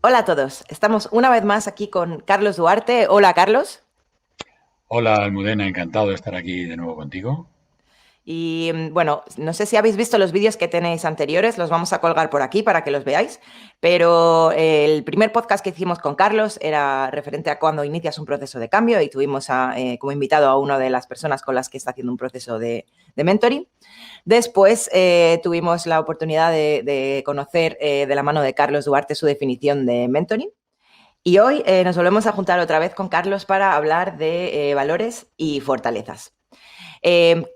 Hola a todos, estamos una vez más aquí con Carlos Duarte. Hola Carlos. Hola Almudena, encantado de estar aquí de nuevo contigo. Y bueno, no sé si habéis visto los vídeos que tenéis anteriores, los vamos a colgar por aquí para que los veáis, pero el primer podcast que hicimos con Carlos era referente a cuando inicias un proceso de cambio y tuvimos como invitado a una de las personas con las que está haciendo un proceso de mentoring. Después tuvimos la oportunidad de conocer de la mano de Carlos Duarte su definición de mentoring. Y hoy nos volvemos a juntar otra vez con Carlos para hablar de valores y fortalezas.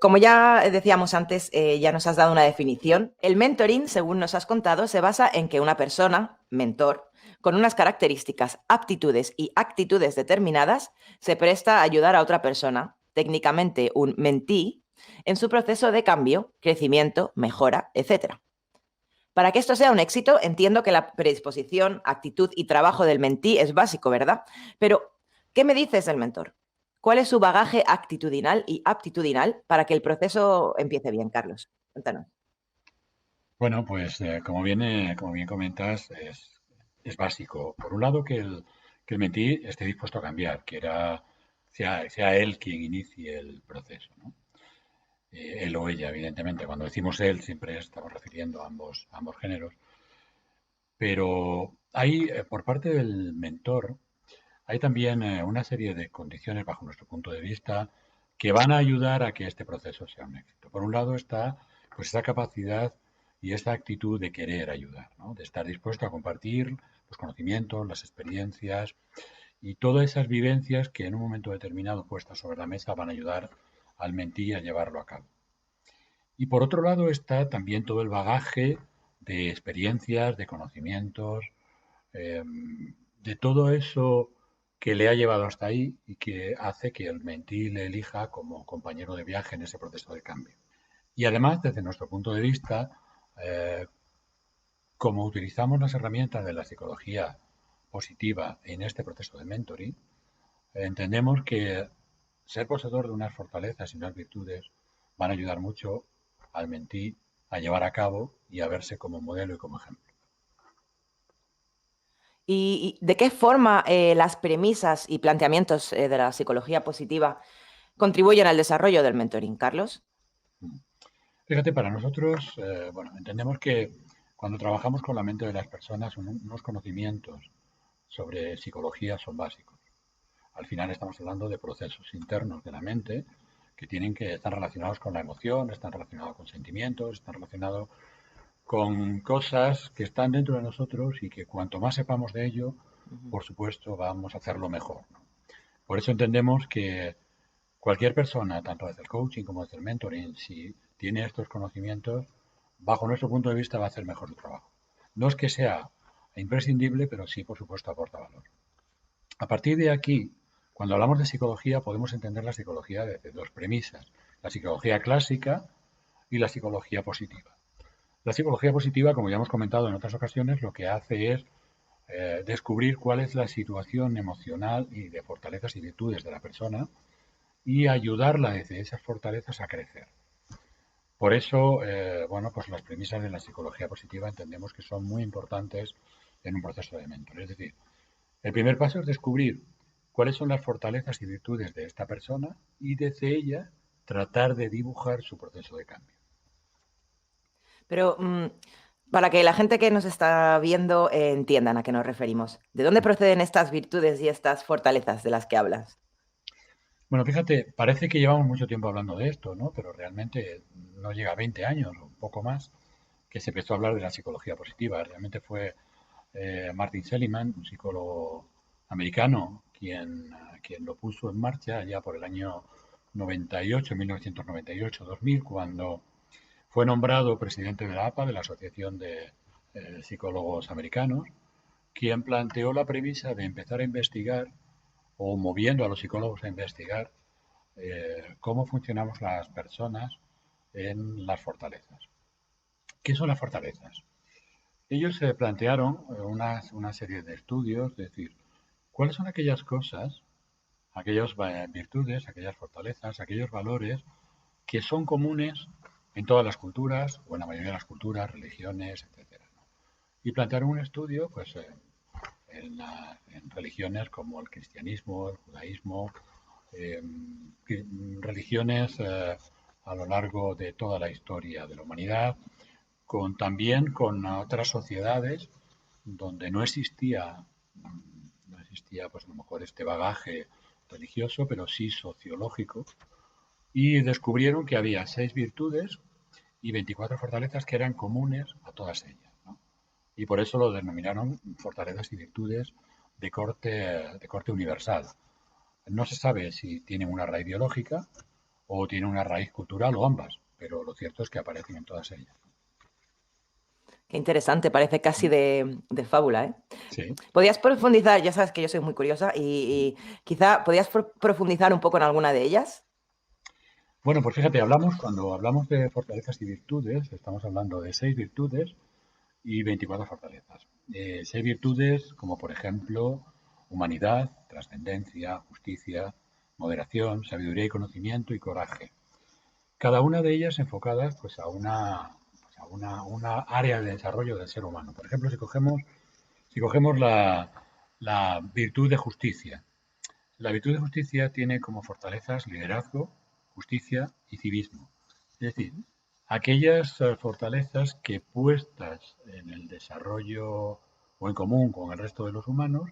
Como ya decíamos antes, ya nos has dado una definición. El mentoring, según nos has contado, se basa en que una persona, mentor, con unas características, aptitudes y actitudes determinadas, se presta a ayudar a otra persona, técnicamente un mentee, en su proceso de cambio, crecimiento, mejora, etc. Para que esto sea un éxito, entiendo que la predisposición, actitud y trabajo del mentí es básico, ¿verdad? Pero, ¿qué me dices del mentor? ¿Cuál es su bagaje actitudinal y aptitudinal para que el proceso empiece bien, Carlos? Cuéntanos. Bueno, pues como bien comentas, es básico. Por un lado, que el mentí esté dispuesto a cambiar, sea él quien inicie el proceso, ¿no? Él o ella, evidentemente. Cuando decimos él, siempre estamos refiriendo a ambos géneros. Pero hay, por parte del mentor, hay también una serie de condiciones, bajo nuestro punto de vista, que van a ayudar a que este proceso sea un éxito. Por un lado está pues esa capacidad y esa actitud de querer ayudar, ¿no? De estar dispuesto a compartir los conocimientos, las experiencias y todas esas vivencias que en un momento determinado puestas sobre la mesa van a ayudar al mentí a llevarlo a cabo. Y por otro lado está también todo el bagaje de experiencias, de conocimientos, eh, de todo eso que le ha llevado hasta ahí y que hace que el mentí le elija como compañero de viaje en ese proceso de cambio. Y además, desde nuestro punto de vista, eh, como utilizamos las herramientas de la psicología positiva en este proceso de mentoring, entendemos que ser poseedor de unas fortalezas y unas virtudes van a ayudar mucho al mentí a llevar a cabo y a verse como modelo y como ejemplo. ¿Y de qué forma las premisas y planteamientos de la psicología positiva contribuyen al desarrollo del mentoring, Carlos? Fíjate, para nosotros, bueno, entendemos que cuando trabajamos con la mente de las personas, unos conocimientos sobre psicología son básicos. Al final estamos hablando de procesos internos de la mente que tienen que estar relacionados con la emoción, están relacionados con sentimientos, están relacionados con cosas que están dentro de nosotros y que cuanto más sepamos de ello, Ujú. por supuesto, vamos a hacerlo mejor, ¿no? Por eso entendemos que cualquier persona, tanto desde el coaching como desde el mentoring, si tiene estos conocimientos, bajo nuestro punto de vista va a hacer mejor su trabajo. No es que sea imprescindible, pero sí, por supuesto, aporta valor. A partir de aquí, cuando hablamos de psicología, podemos entender la psicología desde dos premisas, la psicología clásica y la psicología positiva. La psicología positiva, como ya hemos comentado en otras ocasiones, lo que hace es descubrir cuál es la situación emocional y de fortalezas y virtudes de la persona y ayudarla desde esas fortalezas a crecer. Por eso, bueno, pues las premisas de la psicología positiva entendemos que son muy importantes en un proceso de mentor. Es decir, el primer paso es descubrir cuáles son las fortalezas y virtudes de esta persona y desde ella tratar de dibujar su proceso de cambio. Pero para que la gente que nos está viendo entiendan a qué nos referimos, ¿de dónde proceden estas virtudes y estas fortalezas de las que hablas? Bueno, fíjate, parece que llevamos mucho tiempo hablando de esto, ¿no? Pero realmente no llega a 20 años o un poco más que se empezó a hablar de la psicología positiva. Realmente fue Martin Seligman, un psicólogo americano, quien lo puso en marcha allá por el año 98, 1998, 2000, cuando fue nombrado presidente de la APA, de la Asociación de Psicólogos Americanos, quien planteó la premisa de empezar a investigar o moviendo a los psicólogos a investigar cómo funcionamos las personas en las fortalezas. ¿Qué son las fortalezas? Ellos se plantearon una serie de estudios, es decir, cuáles son aquellas cosas, aquellas virtudes, aquellas fortalezas, aquellos valores que son comunes en todas las culturas o en la mayoría de las culturas, religiones, etcétera, ¿no? Y plantearon un estudio, pues, en religiones como el cristianismo, el judaísmo, eh, religiones a lo largo de toda la historia de la humanidad, también con otras sociedades donde no existía pues a lo mejor este bagaje religioso, pero sí sociológico, y descubrieron que había 6 virtudes y 24 fortalezas que eran comunes a todas ellas, ¿no? Y por eso lo denominaron fortalezas y virtudes de corte universal. No se sabe si tienen una raíz biológica o tienen una raíz cultural o ambas, pero lo cierto es que aparecen en todas ellas. Qué interesante, parece casi de fábula, ¿eh? Sí. ¿Podrías profundizar? Ya sabes que yo soy muy curiosa y quizá podrías profundizar un poco en alguna de ellas. Bueno, pues fíjate, cuando hablamos de fortalezas y virtudes, estamos hablando de 6 virtudes y 24 fortalezas. 6 virtudes como por ejemplo humanidad, trascendencia, justicia, moderación, sabiduría y conocimiento y coraje. Cada una de ellas enfocadas pues, una área de desarrollo del ser humano. Por ejemplo, si cogemos la virtud de justicia. La virtud de justicia tiene como fortalezas liderazgo, justicia y civismo. Es decir, aquellas fortalezas que puestas en el desarrollo o en común con el resto de los humanos,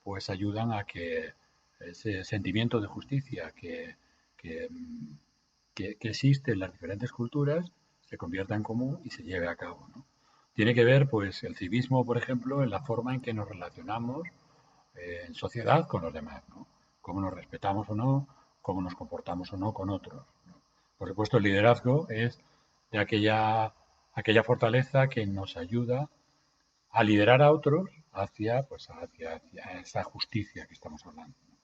pues ayudan a que ese sentimiento de justicia que, que existe en las diferentes culturas se convierta en común y se lleve a cabo, ¿no? Tiene que ver, pues, el civismo, por ejemplo, en la forma en que nos relacionamos en sociedad con los demás, ¿no? Cómo nos respetamos o no, cómo nos comportamos o no con otros, ¿no? Por supuesto, el liderazgo es de aquella fortaleza que nos ayuda a liderar a otros hacia esa justicia que estamos hablando, ¿no?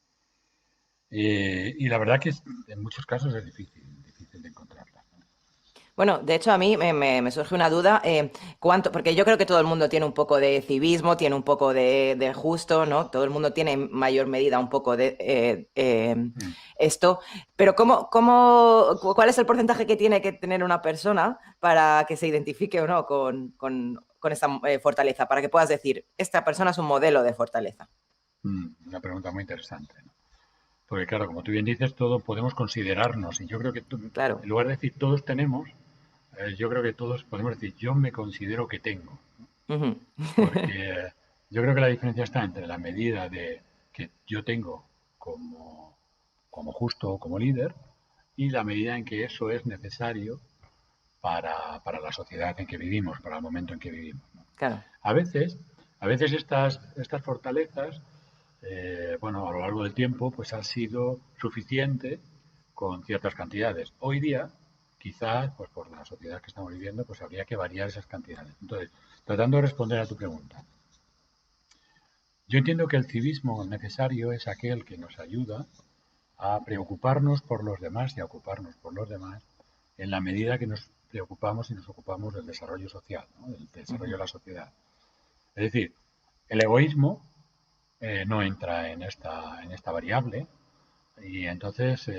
Y la verdad que en muchos casos es difícil de encontrarla, ¿no? Bueno, de hecho a mí me surge una duda, porque yo creo que todo el mundo tiene un poco de civismo, tiene un poco de justo, ¿no? Todo el mundo tiene en mayor medida un poco de Mm. esto, pero ¿cuál es el porcentaje que tiene que tener una persona para que se identifique o no con esta fortaleza? Para que puedas decir, esta persona es un modelo de fortaleza. Una pregunta muy interesante, ¿no? Porque claro, como tú bien dices, todos podemos considerarnos, y yo creo que Claro. en lugar de decir todos tenemos, yo creo que todos podemos decir yo me considero que tengo, Ujú. porque yo creo que la diferencia está entre la medida de que yo tengo como justo o como líder y la medida en que eso es necesario para la sociedad en que vivimos, para el momento en que vivimos, ¿no? Claro. A veces, a veces estas fortalezas, bueno, a lo largo del tiempo, pues ha sido suficiente con ciertas cantidades. Hoy día, quizás, pues por la sociedad que estamos viviendo, pues habría que variar esas cantidades. Entonces, tratando de responder a tu pregunta, yo entiendo que el civismo necesario es aquel que nos ayuda a preocuparnos por los demás y a ocuparnos por los demás en la medida que nos preocupamos y nos ocupamos del desarrollo social, ¿no? Del desarrollo Ujú. de la sociedad. Es decir, el egoísmo no entra en esta variable y entonces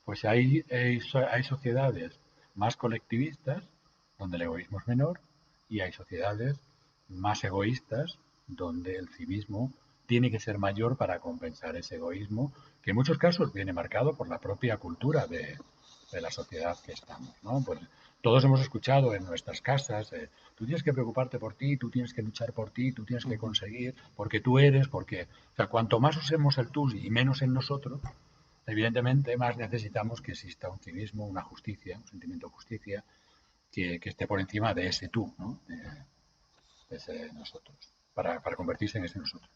pues hay sociedades más colectivistas donde el egoísmo es menor y hay sociedades más egoístas donde el civismo tiene que ser mayor para compensar ese egoísmo, que en muchos casos viene marcado por la propia cultura de la sociedad que estamos, ¿no? Pues todos hemos escuchado en nuestras casas, tú tienes que preocuparte por ti, tú tienes que luchar por ti, tú tienes que Ujú. conseguir, porque tú eres, o sea, cuanto más usemos el tú y menos en nosotros, evidentemente más necesitamos que exista un civismo, una justicia, un sentimiento de justicia que esté por encima de ese tú, ¿no? De ese nosotros, para convertirse en ese nosotros.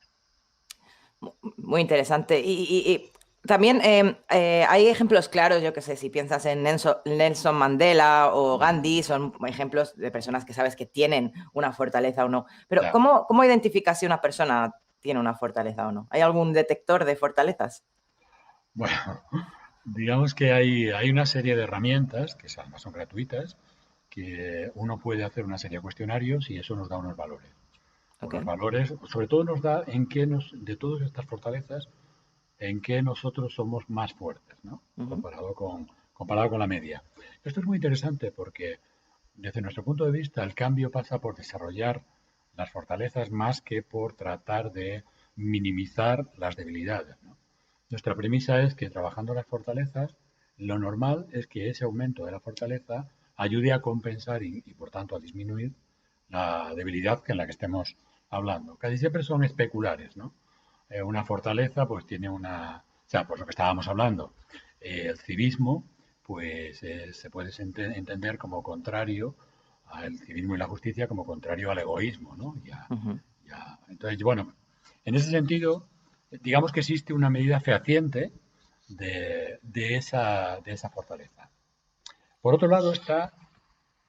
Muy interesante. Y también hay ejemplos claros, yo que sé, si piensas en Nelson Mandela o Gandhi, son ejemplos de personas que sabes que tienen una fortaleza o no. Pero Ya. ¿cómo identificas si una persona tiene una fortaleza o no? ¿Hay algún detector de fortalezas? Bueno, digamos que hay una serie de herramientas, que además son gratuitas, que uno puede hacer una serie de cuestionarios y eso nos da unos valores. Ok. Unos valores, sobre todo nos da en qué de todas estas fortalezas, en qué nosotros somos más fuertes, ¿no? Ujú. Comparado con la media. Esto es muy interesante porque desde nuestro punto de vista el cambio pasa por desarrollar las fortalezas más que por tratar de minimizar las debilidades, ¿no? Nuestra premisa es que trabajando las fortalezas, lo normal es que ese aumento de la fortaleza ayude a compensar y por tanto a disminuir la debilidad en la que estemos hablando. Casi siempre son especulares, ¿no? Una fortaleza pues tiene una, o sea, por lo que estábamos hablando, el civismo pues se puede entender como contrario al civismo y la justicia como contrario al egoísmo, ¿no? Ujú. Entonces, bueno, en ese sentido, digamos que existe una medida fehaciente de esa fortaleza. Por otro lado está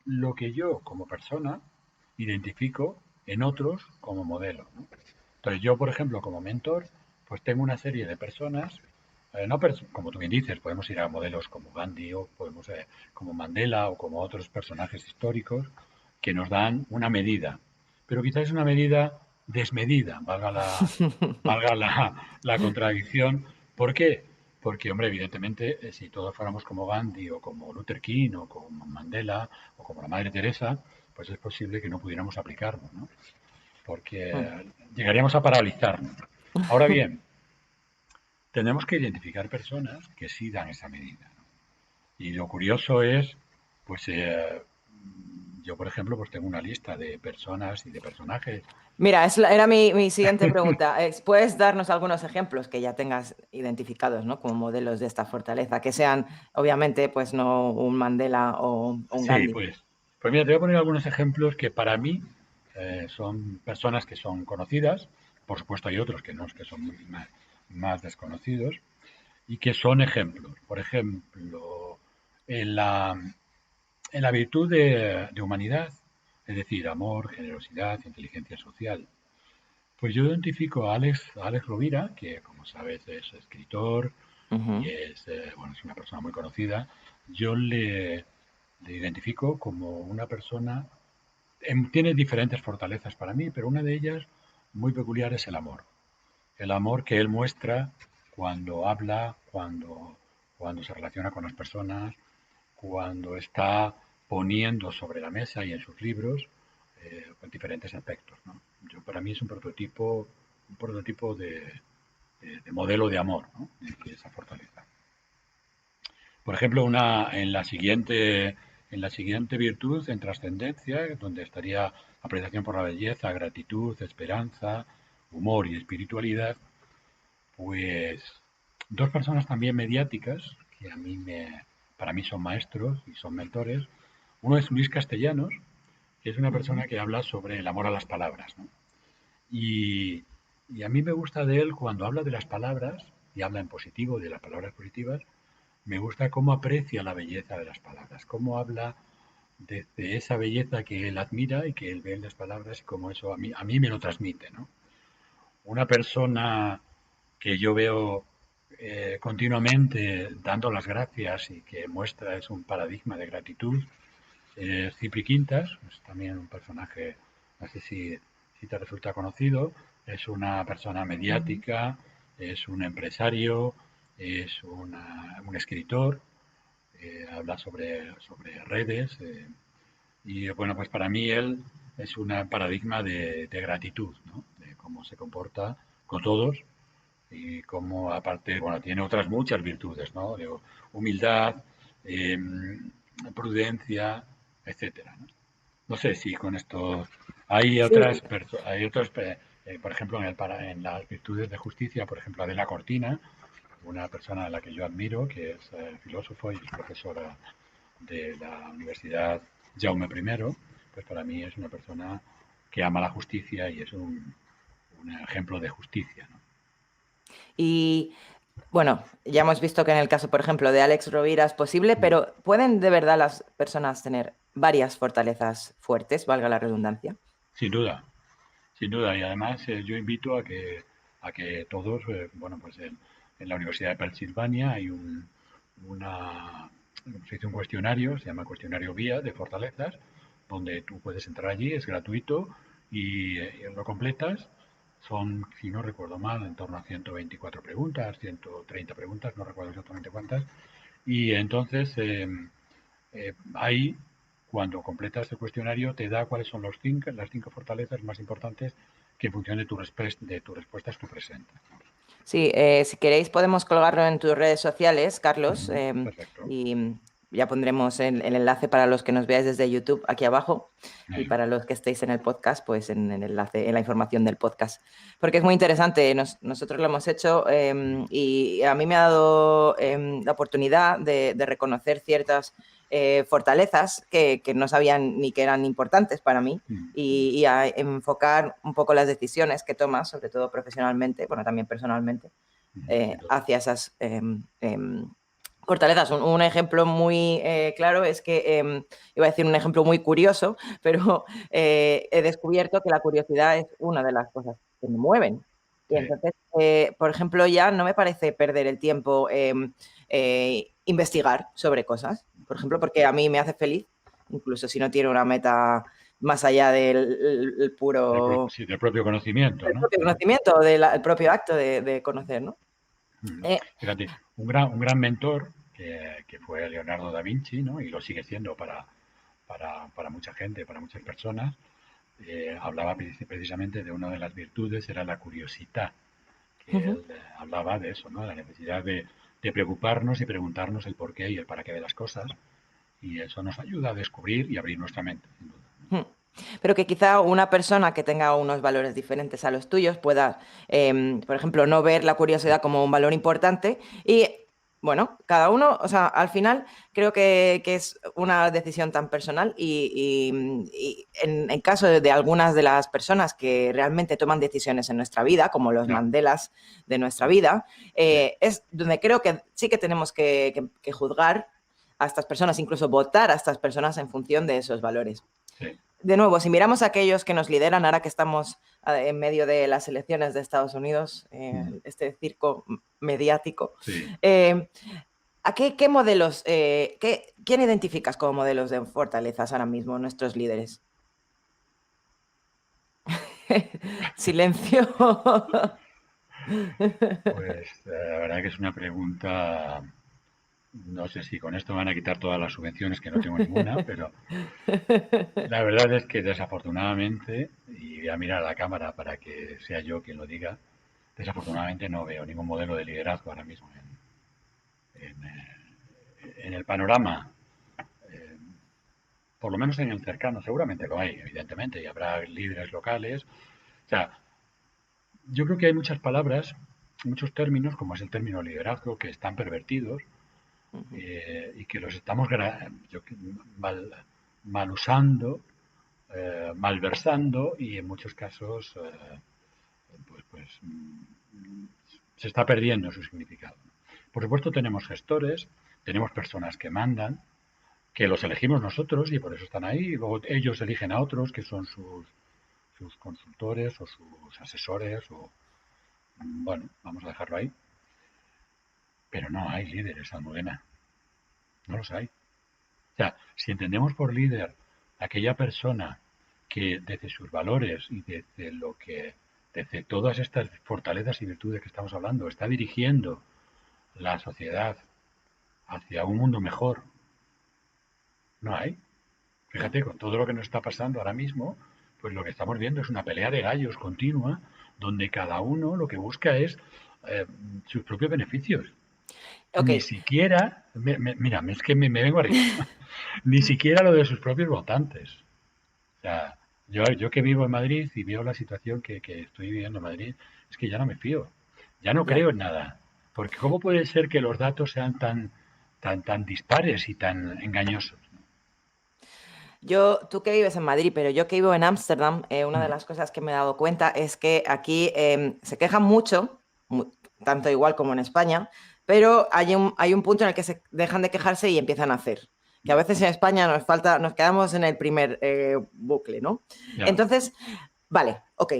lo que yo como persona identifico en otros como modelo, ¿no? Entonces yo, por ejemplo, como mentor, pues tengo una serie de personas, no como tú bien dices, podemos ir a modelos como Gandhi o podemos como Mandela o como otros personajes históricos que nos dan una medida, pero quizás es una medida desmedida, valga la contradicción. ¿Por qué? Porque, hombre, evidentemente, si todos fuéramos como Gandhi o como Luther King o como Mandela o como la Madre Teresa, pues es posible que no pudiéramos aplicarnos, ¿no? Porque llegaríamos a paralizarnos. Ahora bien, tenemos que identificar personas que sí dan esa medida, ¿no? Y lo curioso es, pues yo, por ejemplo, pues tengo una lista de personas y de personajes. Mira, era mi siguiente pregunta. ¿Puedes darnos algunos ejemplos que ya tengas identificados, ¿no? Como modelos de esta fortaleza, que sean, obviamente, pues no un Mandela o un Sí, Gandhi? pues mira, te voy a poner algunos ejemplos que para mí son personas que son conocidas. Por supuesto hay otros que no, que son más desconocidos y que son ejemplos. Por ejemplo, en la virtud de humanidad, es decir, amor, generosidad, inteligencia social. Pues yo identifico a Alex Rovira, que como sabes es escritor y Ujú. bueno, es una persona muy conocida. Yo le identifico como una persona, tiene diferentes fortalezas para mí, pero una de ellas muy peculiar es el amor. El amor que él muestra cuando habla, cuando se relaciona con las personas, cuando está poniendo sobre la mesa y en sus libros con diferentes aspectos, ¿no? Para mí es un prototipo de modelo de amor, ¿no? De esa fortaleza. Por ejemplo, en la siguiente virtud, en trascendencia, donde estaría apreciación por la belleza, gratitud, esperanza, humor y espiritualidad, pues dos personas también mediáticas que para mí son maestros y son mentores. Uno es Luis Castellanos, que es una Ujú. persona que habla sobre el amor a las palabras, ¿no? Y, y a mí me gusta de él cuando habla de las palabras, y habla en positivo de las palabras positivas, me gusta cómo aprecia la belleza de las palabras, cómo habla de esa belleza que él admira y que él ve en las palabras y cómo eso a mí me lo transmite, ¿no? Una persona que yo veo continuamente dando las gracias y que muestra es un paradigma de gratitud, Cipri Quintas, es también un personaje, no sé si te resulta conocido, es una persona Ujú. mediática, es un empresario, un escritor, habla sobre redes y bueno, pues para mí él es un paradigma de gratitud, ¿no? De cómo se comporta con todos y cómo aparte, bueno, tiene otras muchas virtudes, ¿no? De humildad, eh, prudencia, etcétera, ¿no? No sé si con esto Sí. hay otros, por ejemplo, en las virtudes de justicia, por ejemplo, Adela Cortina, una persona a la que yo admiro, que es filósofo y es profesora de la Universidad Jaume I, pues para mí es una persona que ama la justicia y es un ejemplo de justicia, ¿no? Y bueno, ya hemos visto que en el caso, por ejemplo, de Alex Rovira es posible, pero ¿pueden de verdad las personas tener varias fortalezas fuertes, valga la redundancia? Sin duda, sin duda. Y además yo invito a que todos, bueno, pues en la Universidad de Pensilvania hay se hizo un cuestionario, se llama cuestionario guía de fortalezas, donde tú puedes entrar allí, es gratuito y lo completas. Son, si no recuerdo mal, en torno a 124 preguntas, 130 preguntas, no recuerdo exactamente cuántas. Y entonces ahí cuando completas el cuestionario te da cuáles son las cinco fortalezas más importantes que en función de de tu respuesta es tu presente. Sí, si queréis podemos colgarlo en tus redes sociales, Carlos, Perfecto. y ya pondremos el enlace para los que nos veáis desde YouTube aquí abajo y para los que estéis en el podcast, pues en el enlace, en la información del podcast. Porque es muy interesante, nosotros lo hemos hecho y a mí me ha dado la oportunidad de reconocer ciertas fortalezas que no sabían ni que eran importantes para mí y a enfocar un poco las decisiones que tomas, sobre todo profesionalmente, bueno, también personalmente, hacia esas fortalezas. Un ejemplo muy claro es que, iba a decir un ejemplo muy curioso, pero he descubierto que la curiosidad es una de las cosas que me mueven. Y Sí. entonces, por ejemplo, ya no me parece perder el tiempo investigar sobre cosas, por ejemplo, porque a mí me hace feliz, incluso si no tiene una meta más allá del puro Sí, del propio conocimiento, del ¿no? propio conocimiento, del propio acto de conocer, ¿no? Eh, Fíjate, un gran mentor que fue Leonardo da Vinci, ¿no? Y lo sigue siendo para mucha gente, para muchas personas, hablaba precisamente de una de las virtudes, era la curiosidad, que uh-huh. él hablaba de eso, ¿no? La necesidad de preocuparnos y preguntarnos el porqué y el para qué de las cosas, y eso nos ayuda a descubrir y abrir nuestra mente, sin duda. Pero que quizá una persona que tenga unos valores diferentes a los tuyos pueda, por ejemplo, no ver la curiosidad como un valor importante y, bueno, cada uno, o sea, al final creo que es una decisión tan personal y en caso de algunas de las personas que realmente toman decisiones en nuestra vida, como los Ya, Mandelas de nuestra vida, sí, es donde creo que sí que tenemos que juzgar a estas personas, incluso votar a estas personas en función de esos valores. sí. De nuevo, si miramos a aquellos que nos lideran, ahora que estamos en medio de las elecciones de Estados Unidos, este circo mediático, Sí. eh, ¿a qué modelos, quién identificas como modelos de fortalezas ahora mismo nuestros líderes? Silencio. Pues la verdad que es una pregunta, no sé si con esto van a quitar todas las subvenciones, que no tengo ninguna, pero la verdad es que desafortunadamente, y voy a mirar a la cámara para que sea yo quien lo diga, desafortunadamente no veo ningún modelo de liderazgo ahora mismo en el panorama, eh, por lo menos en el cercano. Seguramente lo hay, evidentemente, y habrá líderes locales. O sea, yo creo que hay muchas palabras, muchos términos, como es el término liderazgo, que están pervertidos y que los estamos mal, mal usando, malversando y en muchos casos se está perdiendo su significado. Por supuesto tenemos gestores, tenemos personas que mandan, que los elegimos nosotros y por eso están ahí, y luego ellos eligen a otros que son sus consultores o sus asesores o bueno, vamos a dejarlo ahí. Pero no hay líderes, Almudena, no los hay. O sea, si entendemos por líder aquella persona que desde sus valores y desde lo que, desde todas estas fortalezas y virtudes que estamos hablando, está dirigiendo la sociedad hacia un mundo mejor, no hay. No. Fíjate, con todo lo que nos está pasando ahora mismo, pues lo que estamos viendo es una pelea de gallos continua, donde cada uno lo que busca es eh, sus propios beneficios. Ok, Ni siquiera, mira, es que me vengo arriba, ni siquiera lo de sus propios votantes. O sea, yo que vivo en Madrid y veo la situación que estoy viviendo en Madrid, es que ya no me fío, ya no ya. creo en nada. Porque ¿cómo puede ser que los datos sean tan dispares y tan engañosos? Tú que vives en Madrid, pero yo que vivo en Ámsterdam, una de Mm, las cosas que me he dado cuenta es que aquí se quejan mucho, tanto igual como en España, pero hay un punto en el que se dejan de quejarse y empiezan a hacer. Que a veces en España nos quedamos en el primer bucle, ¿no? ya, Entonces, vale, ok.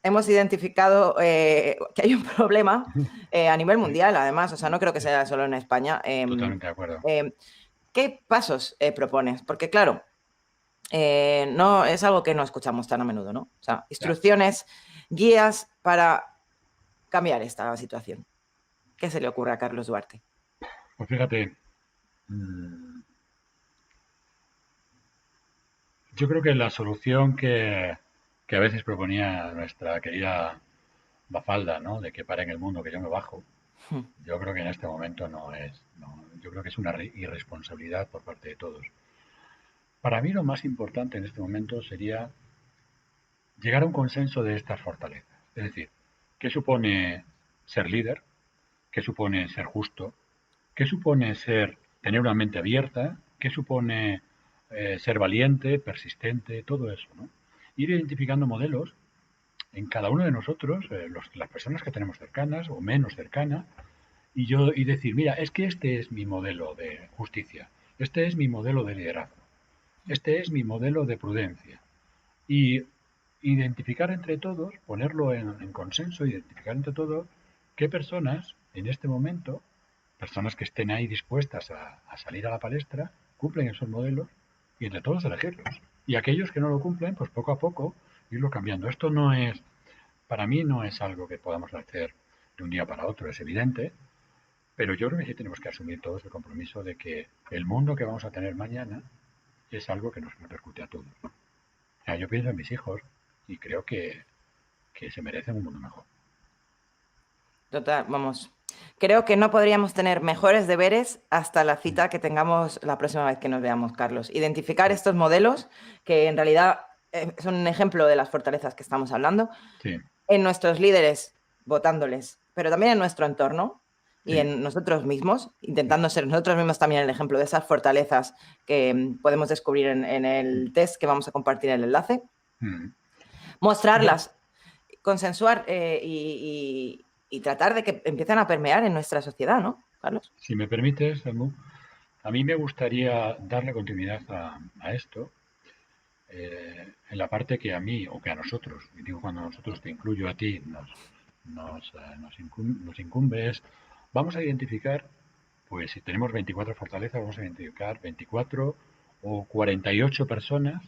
Hemos identificado que hay un problema a nivel sí, mundial, además, o sea, no creo que sí, sea solo en España. totalmente de acuerdo. Em, ¿Qué pasos propones? Porque claro, no es algo que no escuchamos tan a menudo, ¿no? O sea, Ya. instrucciones, guías para cambiar esta situación. ¿Qué se le ocurre a Carlos Duarte? Pues fíjate, mm, Yo creo que la solución que a veces proponía nuestra querida Mafalda, ¿no? De que paren el mundo, que yo me bajo. Yo creo que en este momento no es. Yo creo que es una irresponsabilidad por parte de todos. Para mí lo más importante en este momento sería llegar a un consenso de estas fortalezas. Es decir, ¿qué supone ser líder? ¿Qué supone ser justo? ¿Qué supone tener una mente abierta? ¿Qué supone ser valiente, persistente? Todo eso, ¿no? Ir identificando modelos en cada uno de nosotros, las personas que tenemos cercanas o menos cercanas, y decir, mira, es que este es mi modelo de justicia, este es mi modelo de liderazgo, este es mi modelo de prudencia. Y identificar entre todos, ponerlo en consenso, identificar entre todos qué personas en este momento, personas que estén ahí dispuestas a salir a la palestra, cumplen esos modelos y entre todos elegirlos. Y aquellos que no lo cumplen, pues poco a poco irlo cambiando. Esto no es, para mí no es algo que podamos hacer de un día para otro, es evidente, pero yo creo que sí tenemos que asumir todos el compromiso de que el mundo que vamos a tener mañana es algo que nos repercute a todos. O sea, yo pienso en mis hijos y creo que se merecen un mundo mejor. Total, vamos. Creo que no podríamos tener mejores deberes hasta la cita que tengamos la próxima vez que nos veamos, Carlos. Identificar estos modelos que en realidad son un ejemplo de las fortalezas que estamos hablando, Sí, en nuestros líderes, votándoles, pero también en nuestro entorno y sí. en nosotros mismos, intentando ser nosotros mismos también el ejemplo de esas fortalezas que podemos descubrir en el test que vamos a compartir en el enlace. Mm. Mostrarlas, consensuar y tratar de que empiecen a permear en nuestra sociedad, ¿no, Carlos? Si me permites, Helmut, a mí me gustaría darle continuidad a esto en la parte que a mí o que a nosotros, y digo cuando a nosotros te incluyo a ti, nos incumbe es, vamos a identificar, pues si tenemos 24 fortalezas, vamos a identificar 24 o 48 personas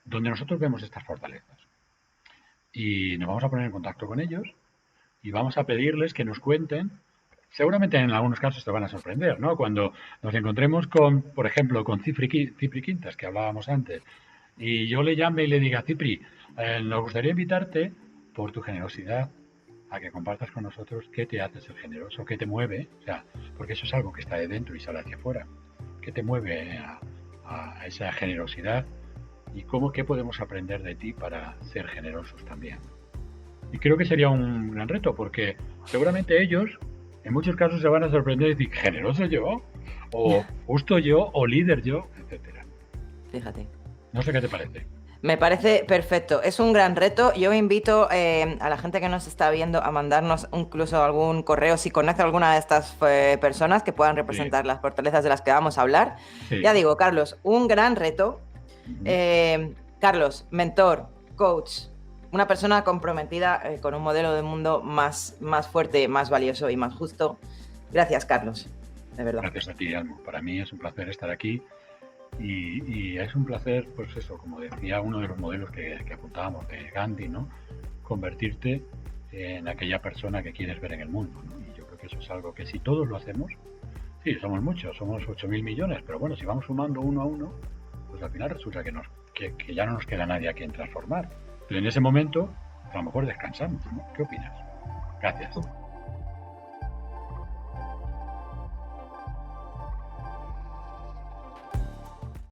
donde nosotros vemos estas fortalezas. Y nos vamos a poner en contacto con ellos y vamos a pedirles que nos cuenten. Seguramente en algunos casos te van a sorprender, ¿no? Cuando nos encontremos con, por ejemplo, con Cipri Quintas, que hablábamos antes, y yo le llame y le diga, Cipri, nos gustaría invitarte por tu generosidad a que compartas con nosotros qué te hace ser generoso, qué te mueve, o sea, porque eso es algo que está de dentro y sale hacia afuera, qué te mueve a esa generosidad y qué podemos aprender de ti para ser generosos también. Y creo que sería un gran reto, porque seguramente ellos, en muchos casos, se van a sorprender y decir, ¿generoso yo? ¿O justo yo? ¿O líder yo? Etcétera. Fíjate. No sé qué te parece. Me parece perfecto. Es un gran reto. Yo invito a la gente que nos está viendo a mandarnos incluso algún correo si conoce a alguna de estas personas que puedan representar las fortalezas de las que vamos a hablar. Sí. Ya digo, Carlos, un gran reto. Carlos, mentor, coach, una persona comprometida con un modelo de mundo más fuerte, más valioso y más justo. Gracias, Carlos, de verdad. Gracias a ti, Almo. Para mí es un placer estar aquí y es un placer, pues eso, como decía uno de los modelos que apuntábamos de Gandhi, ¿no? Convertirte en aquella persona que quieres ver en el mundo, ¿no? Y yo creo que eso es algo que si todos lo hacemos, sí, somos muchos, somos 8.000 millones, pero bueno, si vamos sumando uno a uno, pues al final resulta que ya no nos queda nadie a quien transformar. Pero en ese momento, a lo mejor descansamos, ¿no? ¿Qué opinas? Gracias.